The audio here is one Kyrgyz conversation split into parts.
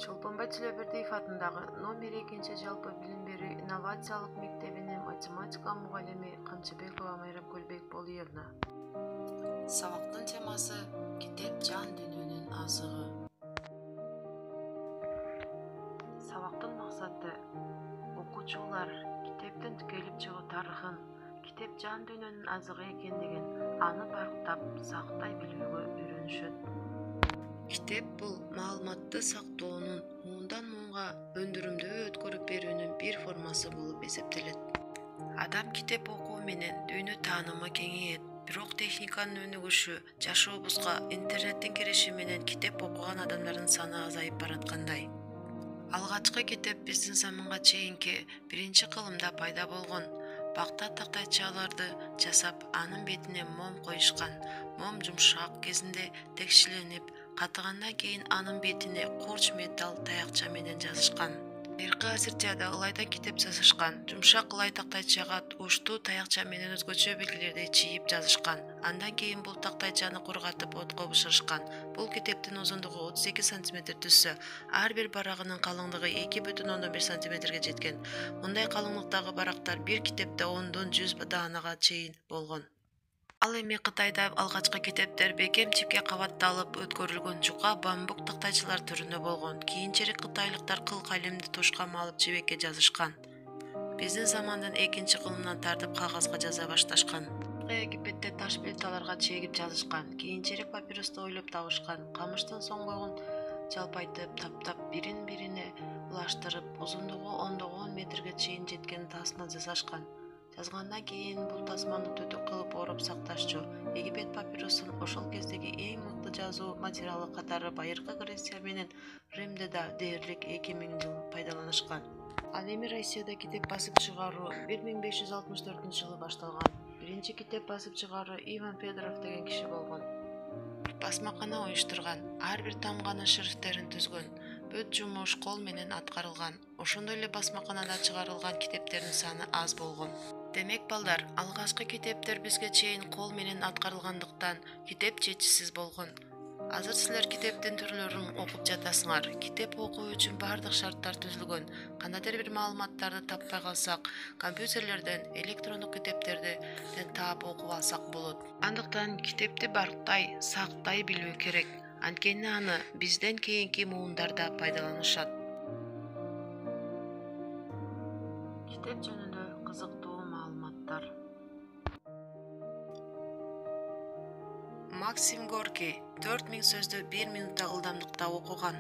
Чолпонбай Чилебердиев атындагы номер 2 жалпы билим берүү инновациялык мектебинин математика мугалими Камчыбекова Майрам Көлбек Болиевна. Сабактын темасы китеп жан дүйнөнүн азыгы. Сабактын максаты окуучулар китептен түкөлүп чыгуу тарыхын, китеп жан дүйнөнүн азыгы экендигин аны барктап, сактай билүүгө үйрөнүшөт. Китеп бул маалыматты сактоонун муундан муунга өндүрүмдүү өткөрүп берүүнүн бир формасы болуп эсептелет. Адам китеп окуу менен дүйнө таанымы кеңейет. Бирок техниканын өнүгүшү, жашообузга интернеттин кириши менен китеп окуган адамдардын саны азайып бараткандай. Алгачкы китеп биздин заманга чейинки 1-кылымда пайда болгон. Бакта тактайчаларды жасап, анын бетине мом коюшкан. Мом жумшак кезинде текшеленип, катыгандан кийин анын бетине курч металл таякча менен жазышкан. Эрки асырчада ылайдан китеп жазышкан. Жумшак ылай тактайчага уштуу таякча менен өзгөчө белгилерди чийип жазышкан. Андан кийин бул тактайчаны кургатып отко бышырышкан. Бул китептин узундугу 32 см түссө, ар бир барагынын калыңдыгы 2,1 см жеткен. Мындай калыңдыктагы барактар бир китепте 10-100 даанага чейин болгон. Ал эми Кытайда алгачкы китептер бекем чипке кабатталып өткөрүлгөн жука бамбук тактайчалар түрүндө болгон. Кийинчерээк кытайлыктар кыл калемди тушка малып жибекке жазышкан. Биздин замандын 2-кылымынан тартып кагазга жаза башташкан. Египетте таш плиталарга чегип жазышкан. Кийинчерээк папирусту ойлоп табышкан. Камыштын соңгойгун жалпайтып, таптап, бирин-бирине булаштырып, узундугу 10 метрге чейин жеткен тасма жасашкан. Жазгандан кийин бул тасманы түтүк кылып ороп сакташчу. Египет папирусун ошол кездеги эң мыкты жазуу материалы катары Байыркы Греция менен Римде да дээрлик 2000 жыл пайдаланышкан. Ал эми Россияда китеп басып чыгаруу 1564-жылы башталган. Биринчи китеп басып чыгаруу Иван Федоров деген киши болгон. Басмакана уюштурган, ар бир тамганын шрифттерин түзгөн. Бүт жумуш кол менен аткарылган. Ошондой эле басмаканада чыгарылган китептердин саны аз болгон. Демек балдар, алгачкы китептер бизге чейин кол менен аткарылгандыктан китеп жетишсиз болгон. Азыр силер китептин түрлөрүн окуп жатасыңар. Китеп окуу үчүн бардык шарттар түзүлгөн. Кандайдыр бир маалыматтарды таппай калсак, компьютерлерден, электрондук китептерден таап окуп алсак болот. Андыктан китепти барктай, сактай билүү керек. Анткени аны бизден кийинки муундар да пайдаланышат. Китеп жөнүндө кызыктуу маалыматтар. Максим Горький 4000 сөздү 1 минутта ылдамдыкта окуган.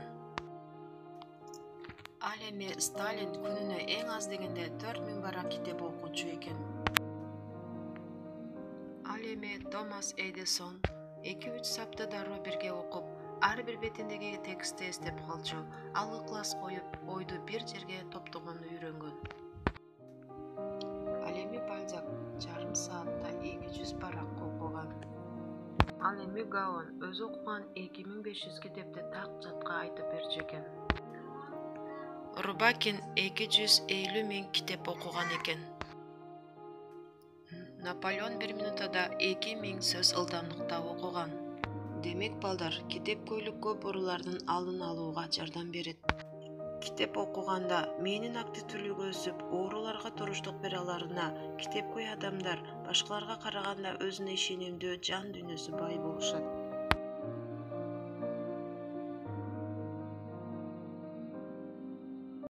Ал эми Сталин күнүнө эң аз дегенде 4000 барак китеп окуучу экен. Ал эми Томас Эдисон 2-3 сапты дароо бирге окуп, ар бир бетиндеги текстти эстеп калчу. Ал ыклас коюп, ойду бир жерге топтогонду үйрөнгөн. Ал эми Бальзак жарым саатта 200 барак окуган. Ал эми Гаон өзү окуган 2500 китепти так жатка айтып берчү экен. Рубакин 250 000 китеп окуган экен. Наполеон 1 минутада 2000 сөз ылдамдыкта окуган. Демек балдар, китеп көйлөккө бурулардын алдын алууга жардам берет. Китеп окуганда мээнин активдүүлүгү өсүп, ооруларга туруштук бере аларына, китепкөй адамдар башкаларга караганда өзүнө ишенимдүү жан дүйнөсү бай болушат.